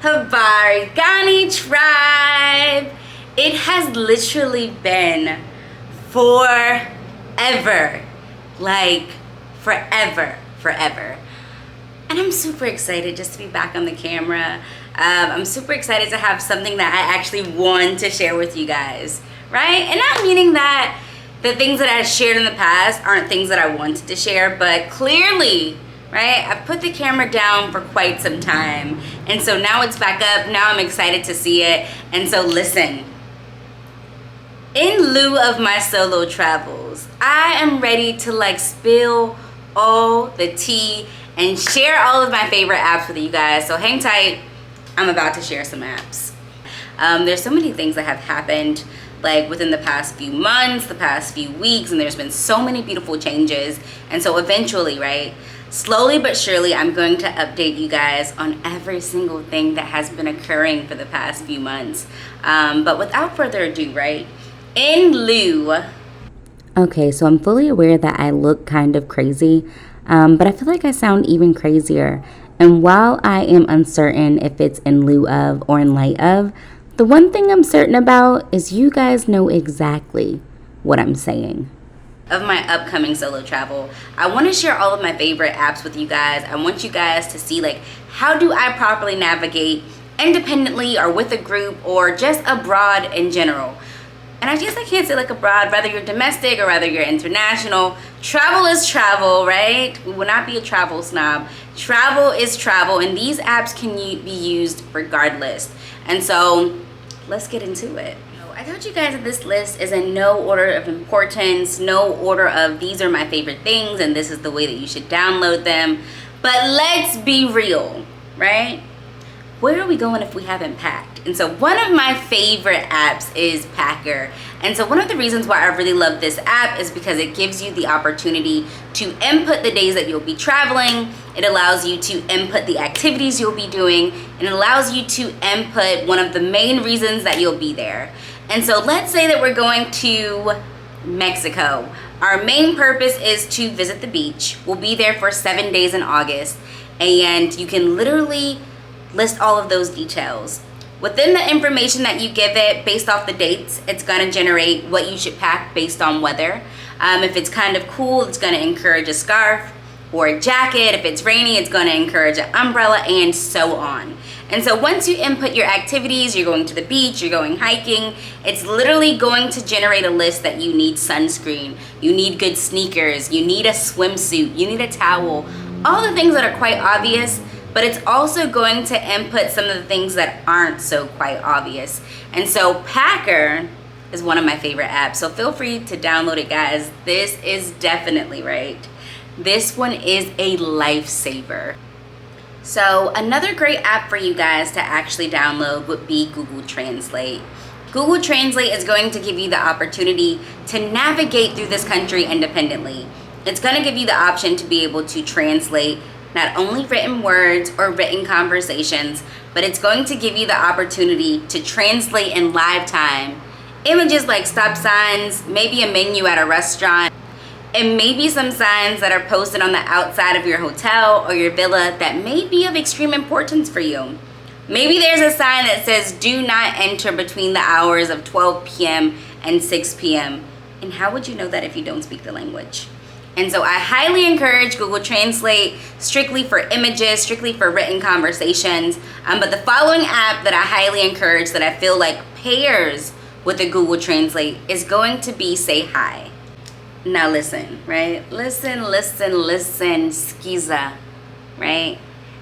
Habarigani tribe. It has literally been forever. Like forever. And I'm super excited just to be back on the camera. I'm super excited to have something that I actually want to share with you guys, right? And not meaning that the things that I shared in the past aren't things that I wanted to share, but clearly, right, I put the camera down for quite some time. And so now it's back up. Now I'm excited to see it. And so listen, in lieu of my solo travels, I am ready to like spill all the tea and share all of my favorite apps with you guys. So hang tight, I'm about to share some apps. There's so many things that have happened like within the past few months, the past few weeks, and there's been so many beautiful changes. And so eventually, right, slowly but surely, I'm going to update you guys on every single thing that has been occurring for the past few months. But without further ado, right, in lieu. Okay, so I'm fully aware that I look kind of crazy, but I feel like I sound even crazier. And while I am uncertain if it's in lieu of or in light of, the one thing I'm certain about is you guys know exactly what I'm saying. Of my upcoming solo travel, I want to share all of my favorite apps with you guys. I want you guys to see like how do I properly navigate independently or with a group or just abroad in general. And I guess I can't say like abroad, whether you're domestic or whether you're international. Travel is travel, right? We will not be a travel snob. Travel is travel, and these apps can be used regardless. And so let's get into it. I told you guys that this list is in no order of importance, no order of these are my favorite things and this is the way that you should download them. But let's be real, right? Where are we going if we haven't packed? And so one of my favorite apps is Packer. And so one of the reasons why I really love this app is because it gives you the opportunity to input the days that you'll be traveling. It allows you to input the activities you'll be doing. And it allows you to input one of the main reasons that you'll be there. And so let's say that we're going to Mexico. Our main purpose is to visit the beach. We'll be there for 7 days in August. And you can literally list all of those details. Within the information that you give it, based off the dates, it's gonna generate what you should pack based on weather. If it's kind of cool, it's gonna encourage a scarf or a jacket. If it's rainy, it's gonna encourage an umbrella, and so on. And so once you input your activities, you're going to the beach, you're going hiking, it's literally going to generate a list that you need sunscreen, you need good sneakers, you need a swimsuit, you need a towel, all the things that are quite obvious. But it's also going to input some of the things that aren't so quite obvious. And so Packer is one of my favorite apps. So feel free to download it, guys. This is definitely right. This one is a lifesaver. So another great app for you guys to actually download would be Google Translate. Google Translate is going to give you the opportunity to navigate through this country independently. It's going to give you the option to be able to translate not only written words or written conversations, but it's going to give you the opportunity to translate in live time images like stop signs, maybe a menu at a restaurant, and maybe some signs that are posted on the outside of your hotel or your villa that may be of extreme importance for you. Maybe there's a sign that says do not enter between the hours of 12 p.m. and 6 p.m. And how would you know that if you don't speak the language? And so I highly encourage Google Translate strictly for images, strictly for written conversations. But the following app that I highly encourage that I feel like pairs with the Google Translate is going to be SayHi. Now listen, right? Listen, skiza, right?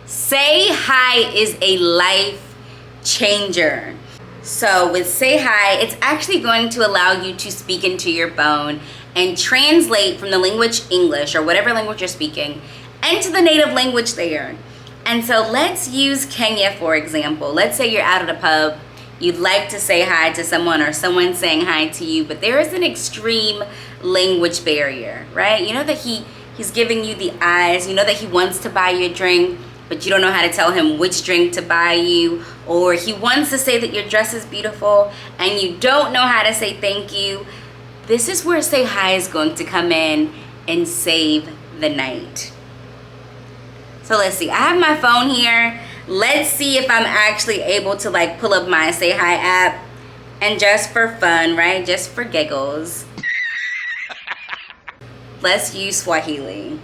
SayHi is a life changer. So with SayHi, it's actually going to allow you to speak into your phone and translate from the language English or whatever language you're speaking into the native language there. And so let's use Kenya for example. Let's say you're out at a pub, you'd like to say hi to someone or someone's saying hi to you, but there is an extreme language barrier, right? You know that he's giving you the eyes, you know that he wants to buy you a drink, but you don't know how to tell him which drink to buy you, or he wants to say that your dress is beautiful and you don't know how to say thank you. This is where SayHi is going to come in and save the night. So let's see, I have my phone here. Let's see if I'm actually able to like pull up my SayHi app, and just for fun, right? Just for giggles. Let's use Swahili.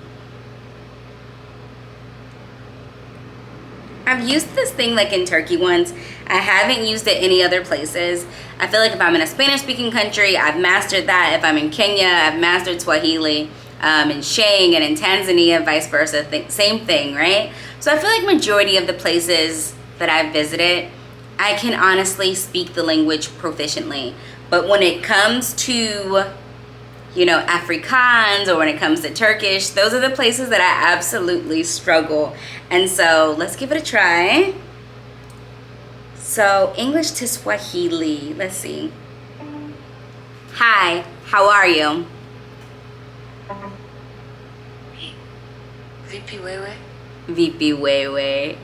I've used this thing like in Turkey once. I haven't used it any other places. I feel like if I'm in a Spanish speaking country, I've mastered that. If I'm in Kenya, I've mastered Swahili. In Shang and in Tanzania, vice versa, same thing, right? So I feel like majority of the places that I've visited, I can honestly speak the language proficiently. But when it comes to, you know, Afrikaans, or when it comes to Turkish, those are the places that I absolutely struggle. And so let's give it a try. So English to Swahili, let's see. Hi, how are you? Vipi wewe? Vipi wewe.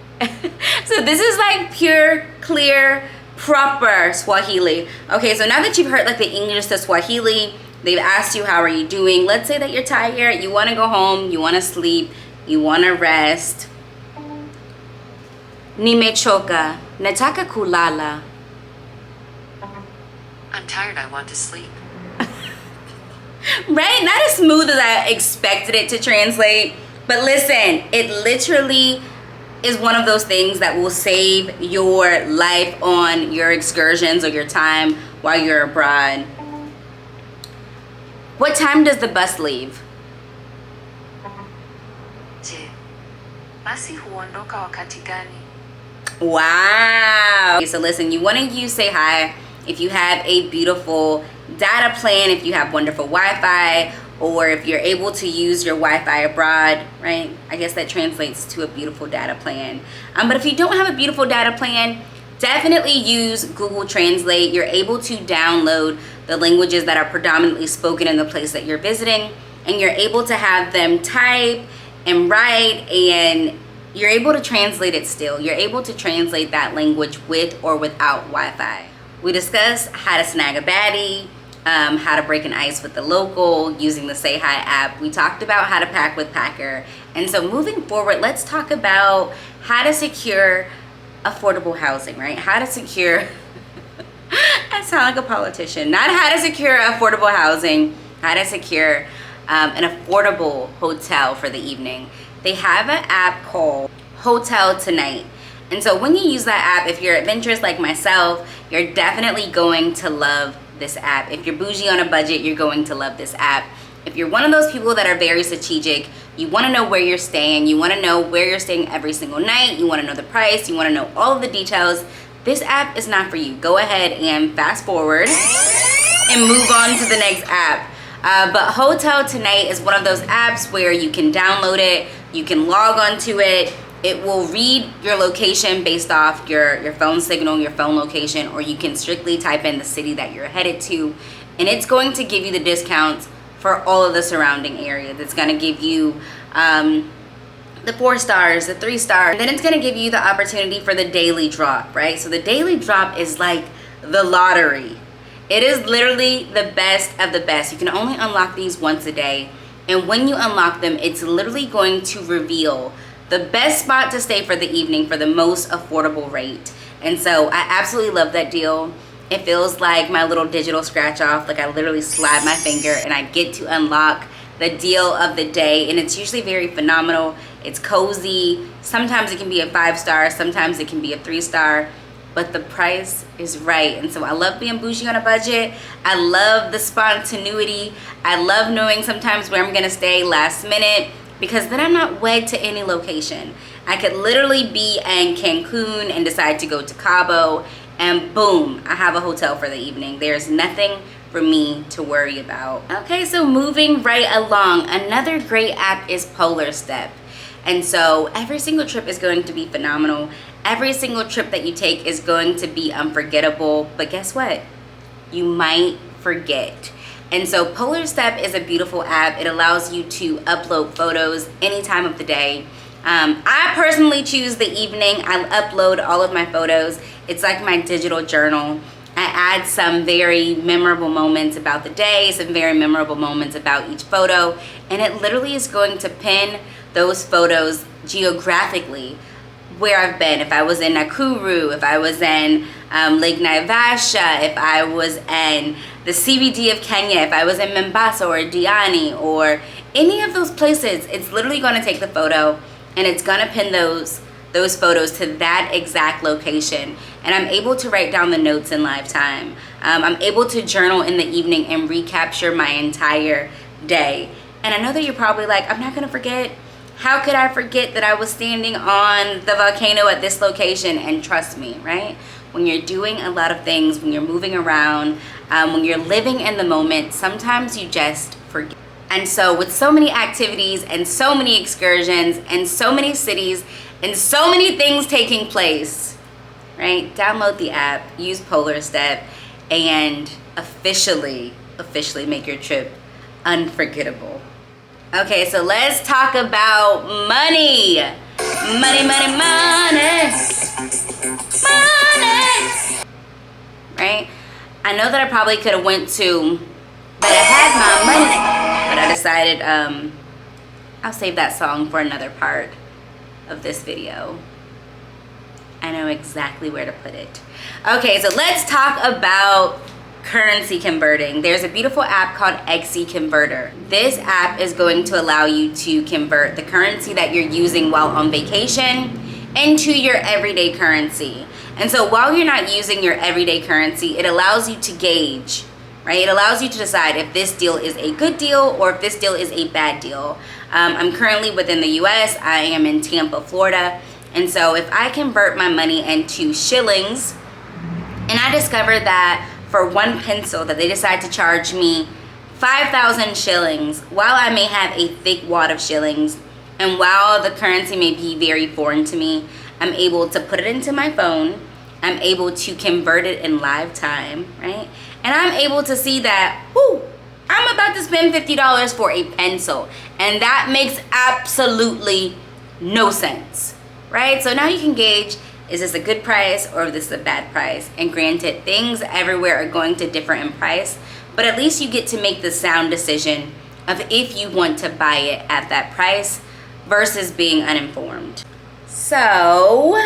So this is like pure, clear, proper Swahili. Okay, so now that you've heard like the English to Swahili, they've asked you how are you doing. Let's say that you're tired, you want to go home, you want to sleep, you want to rest. Nimechoka, nataka kulala. I'm tired, I want to sleep. Right? Not as smooth as I expected it to translate. But listen, it literally is one of those things that will save your life on your excursions or your time while you're abroad. What time does the bus leave? Je, basi huondoka wakati gani? Wow. Okay, so listen, you want to use SayHi if you have a beautiful data plan, if you have wonderful Wi-Fi, or if you're able to use your Wi-Fi abroad, right? I guess that translates to a beautiful data plan. But if you don't have a beautiful data plan, definitely use Google Translate. You're able to download the languages that are predominantly spoken in the place that you're visiting, and you're able to have them type and write, and you're able to translate it still. You're able to translate that language with or without Wi-Fi. We discussed how to snag a baddie, how to break an ice with the local using the SayHi app. We talked about how to pack with Packer. And so moving forward, let's talk about how to secure affordable housing, right? How to secure, I sound like a politician. Not how to secure affordable housing, how to secure an affordable hotel for the evening. They have an app called HotelTonight. And so when you use that app, if you're adventurous like myself, you're definitely going to love this app. If you're bougie on a budget, you're going to love this app. If you're one of those people that are very strategic, you want to know where you're staying, you want to know where you're staying every single night, you want to know the price, you want to know all of the details, this app is not for you. Go ahead and fast forward and move on to the next app. But HotelTonight is one of those apps where you can download it, you can log onto it. It will read your location based off your phone signal, your phone location, or you can strictly type in the city that you're headed to, and it's going to give you the discounts for all of the surrounding areas. It's going to give you the 4 stars, the 3 stars, and then it's going to give you the opportunity for the daily drop, right? So the daily drop is like the lottery. It is literally the best of the best. You can only unlock these once a day, and when you unlock them, it's literally going to reveal the best spot to stay for the evening for the most affordable rate. And so I absolutely love that deal. It feels like my little digital scratch off. Like I literally slide my finger and I get to unlock the deal of the day. And it's usually very phenomenal. It's cozy. Sometimes it can be a 5 star. Sometimes it can be a 3 star. But the price is right. And so I love being bougie on a budget. I love the spontaneity. I love knowing sometimes where I'm going to stay last minute, because then I'm not wed to any location. I could literally be in Cancun and decide to go to Cabo, and boom, I have a hotel for the evening. There's nothing for me to worry about. Okay, so moving right along, another great app is PolarStep. And so every single trip is going to be phenomenal. Every single trip that you take is going to be unforgettable. But guess what? You might forget. And so PolarStep is a beautiful app. It allows you to upload photos any time of the day. I personally choose the evening. I upload all of my photos. It's like my digital journal. I add some very memorable moments about the day, some very memorable moments about each photo, and it literally is going to pin those photos geographically where I've been. If I was in Nakuru, if I was in Lake Naivasha, if I was in the CBD of Kenya, if I was in Mombasa or Diani or any of those places, it's literally going to take the photo and it's going to pin those photos to that exact location. And I'm able to write down the notes in live time. I'm able to journal in the evening and recapture my entire day. And I know that you're probably like, I'm not going to forget. How could I forget that I was standing on the volcano at this location? And trust me, right? When you're doing a lot of things, when you're moving around, when you're living in the moment, sometimes you just forget. And so with so many activities and so many excursions and so many cities and so many things taking place, right? Download the app, use PolarStep, and officially make your trip unforgettable. Okay, so let's talk about money. Money. Right? I know that I probably could have went to, but I had my money. But I decided I'll save that song for another part of this video. I know exactly where to put it. Okay, so let's talk about currency converting. There's a beautiful app called Convertor. This app is going to allow you to convert the currency that you're using while on vacation into your everyday currency. And so while you're not using your everyday currency, it allows you to gauge, right? It allows you to decide if this deal is a good deal or if this deal is a bad deal. I'm currently within the US. I am in Tampa, Florida. And so if I convert my money into shillings and I discover that for one pencil that they decide to charge me 5,000 shillings, while I may have a thick wad of shillings, and while the currency may be very foreign to me, I'm able to put it into my phone. I'm able to convert it in live time, right? And I'm able to see that, I'm about to spend $50 for a pencil. And that makes absolutely no sense, right? So now you can gauge, is this a good price or is this a bad price? And granted, things everywhere are going to differ in price, but at least you get to make the sound decision of if you want to buy it at that price versus being uninformed. So,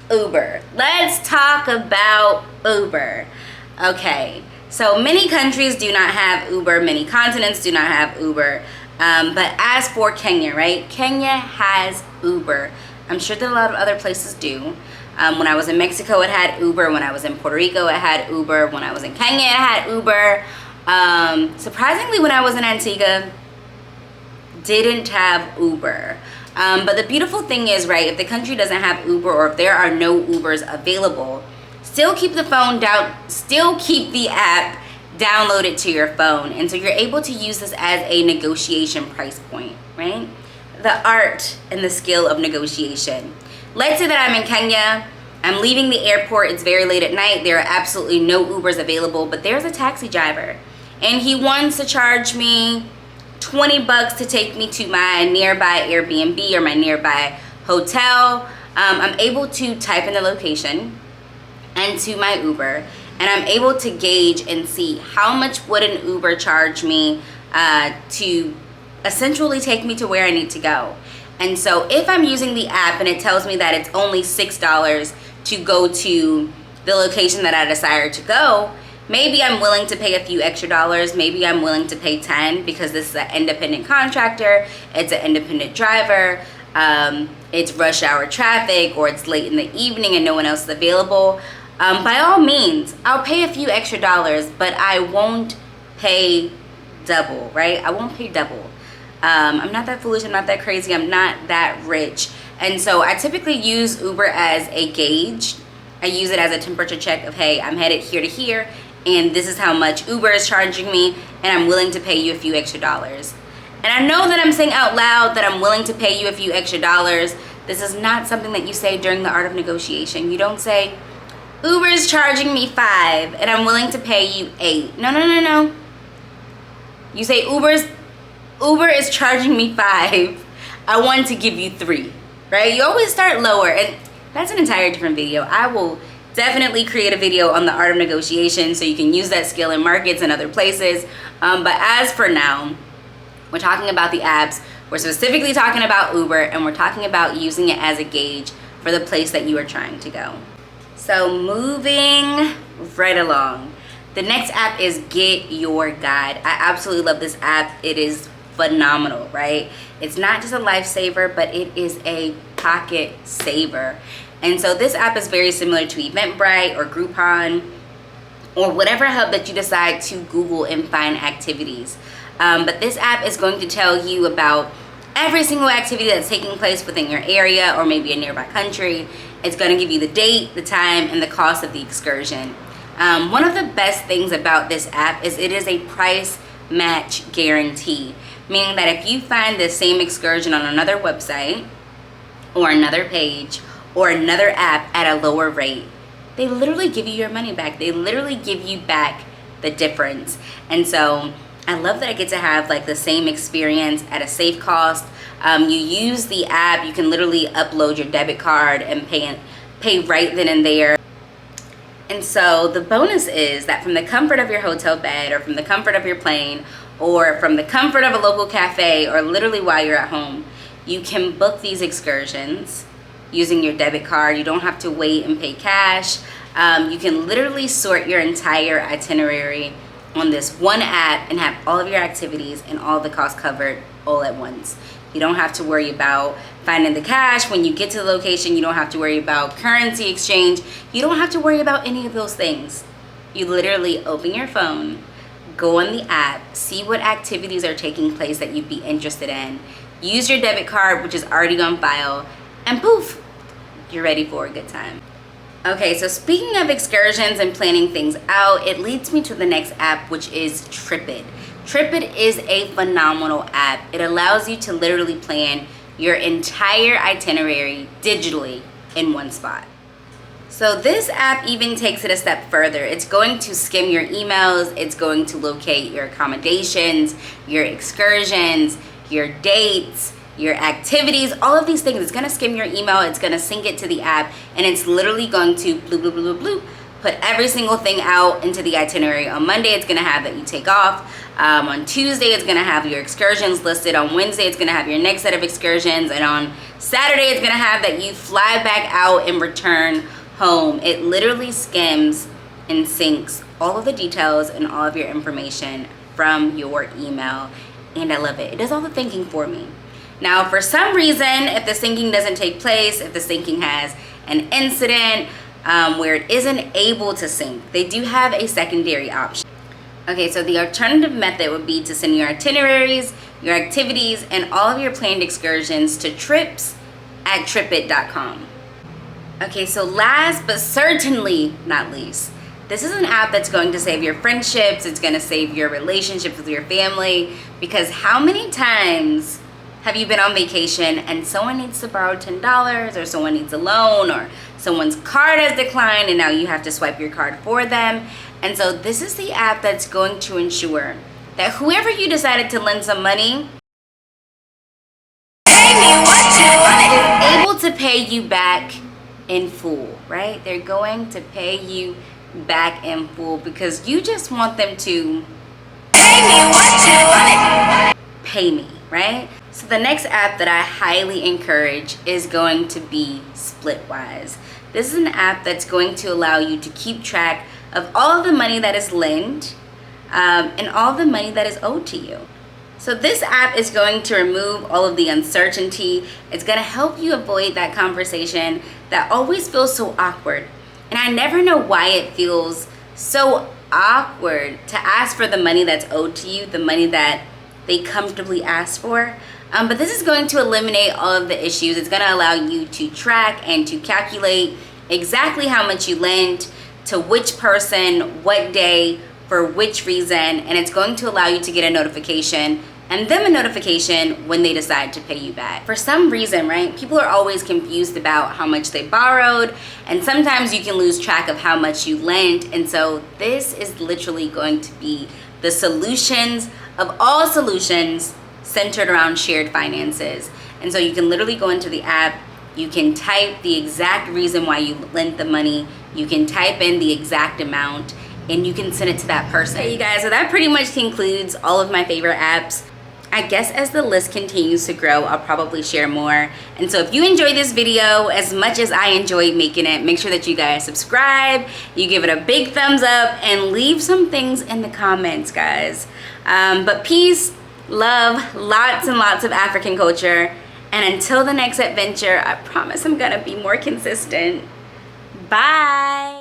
Uber. Let's talk about Uber. Okay, so many countries do not have Uber, many continents do not have Uber, but as for Kenya, right? Kenya has Uber. I'm sure that a lot of other places do. When I was in Mexico, it had Uber. When I was in Puerto Rico, it had Uber. When I was in Kenya, it had Uber. Surprisingly, when I was in Antigua, didn't have Uber. But the beautiful thing is, right, if the country doesn't have Uber or if there are no Ubers available, still keep the phone down, still keep the app downloaded to your phone. And so you're able to use this as a negotiation price point, right? The art and the skill of negotiation. Let's say that I'm in Kenya, I'm leaving the airport, it's very late at night, there are absolutely no Ubers available, but there's a taxi driver and he wants to charge me $20 to take me to my nearby Airbnb or my nearby hotel. I'm able to type in the location and to my Uber, and I'm able to gauge and see how much would an Uber charge me to essentially take me to where I need to go. And so if I'm using the app and it tells me that it's only $6 to go to the location that I desire to go, maybe I'm willing to pay a few extra dollars. Maybe I'm willing to pay 10 because this is an independent contractor. It's an independent driver. It's rush hour traffic or it's late in the evening and no one else is available. By all means, I'll pay a few extra dollars, but I won't pay double, right? I won't pay double. I'm not that foolish. I'm not that crazy. I'm not that rich. And so I typically use Uber as a gauge. I use it as a temperature check of, hey, I'm headed here to here, and this is how much Uber is charging me, and I'm willing to pay you a few extra dollars. And I know that I'm saying out loud that I'm willing to pay you a few extra dollars. This is not something that you say during the art of negotiation. You don't say, Uber is charging me $5 and I'm willing to pay you $8. No. You say Uber is charging me $5. I want to give you $3, right? You always start lower, and that's an entire different video. I will definitely create a video on the art of negotiation so you can use that skill in markets and other places. But as for now, we're talking about the apps. We're specifically talking about Uber, and we're talking about using it as a gauge for the place that you are trying to go. So moving right along. The next app is Get Your Guide. I absolutely love this app. It is phenomenal, right? It's not just a lifesaver, but it is a pocket saver. And so this app is very similar to Eventbrite or Groupon or whatever hub that you decide to Google and find activities. But this app is going to tell you about every single activity that's taking place within your area or maybe a nearby country. It's going to give you the date, the time, and the cost of the excursion. One of the best things about this app is it is a price match guarantee, meaning that if you find the same excursion on another website or another page or another app at a lower rate, they literally give you your money back. They literally give you back the difference. And so I love that I get to have like the same experience at a safe cost. You use the app, you can literally upload your debit card and pay right then and there. And so the bonus is that from the comfort of your hotel bed or from the comfort of your plane or from the comfort of a local cafe or literally while you're at home, you can book these excursions using your debit card. You don't have to wait and pay cash. You can literally sort your entire itinerary on this one app and have all of your activities and all the costs covered all at once. You don't have to worry about finding the cash when you get to the location. You don't have to worry about currency exchange. You don't have to worry about any of those things. You literally open your phone, go on the app, see what activities are taking place that you'd be interested in, use your debit card, which is already on file, and poof, you're ready for a good time. Okay, so speaking of excursions and planning things out, it leads me to the next app, which is Tripit. Tripit is a phenomenal app. It allows you to literally plan your entire itinerary digitally in one spot. So this app even takes it a step further. It's going to skim your emails. It's going to locate your accommodations, your excursions, your dates, your activities, all of these things. It's gonna skim your email, it's gonna sync it to the app, and it's literally going to bloop, bloop, bloop, bloop, put every single thing out into the itinerary. On Monday, it's gonna have that you take off. On Tuesday, it's gonna have your excursions listed. On Wednesday, it's gonna have your next set of excursions. And on Saturday, it's gonna have that you fly back out and return home. It literally skims and syncs all of the details and all of your information from your email. And I love it. It does all the thinking for me. Now, for some reason, if the syncing doesn't take place, if the syncing has an incident where it isn't able to sync, they do have a secondary option. Okay, so the alternative method would be to send your itineraries, your activities, and all of your planned excursions to trips@tripit.com. Okay, so last but certainly not least, this is an app that's going to save your friendships. It's going to save your relationships with your family, because how many times have you been on vacation and someone needs to borrow $10 or someone needs a loan or someone's card has declined and now you have to swipe your card for them? And so this is the app that's going to ensure that whoever you decided to lend some money is able to pay you back in full, right? They're going to pay you back in full because you just want them to pay me, right? So the next app that I highly encourage is going to be Splitwise. This is an app that's going to allow you to keep track of all of the money that is lent and all of the money that is owed to you. So this app is going to remove all of the uncertainty. It's going to help you avoid that conversation that always feels so awkward. And I never know why it feels so awkward to ask for the money that's owed to you, the money that they comfortably ask for. But this is going to eliminate all of the issues. It's going to allow you to track and to calculate exactly how much you lent, to which person, what day, for which reason, and it's going to allow you to get a notification and them a notification when they decide to pay you back. For some reason, right, people are always confused about how much they borrowed, and sometimes you can lose track of how much you lent, and so this is literally going to be the solutions of all solutions centered around shared finances. And so you can literally go into the app, you can type the exact reason why you lent the money, you can type in the exact amount, and you can send it to that person. Okay, you guys, so that pretty much concludes all of my favorite apps. I guess as the list continues to grow, I'll probably share more. And so if you enjoy this video as much as I enjoyed making it, make sure that you guys subscribe, you give it a big thumbs up, and leave some things in the comments, guys. But peace, love, lots and lots of African culture. And until the next adventure, I promise I'm gonna be more consistent. Bye.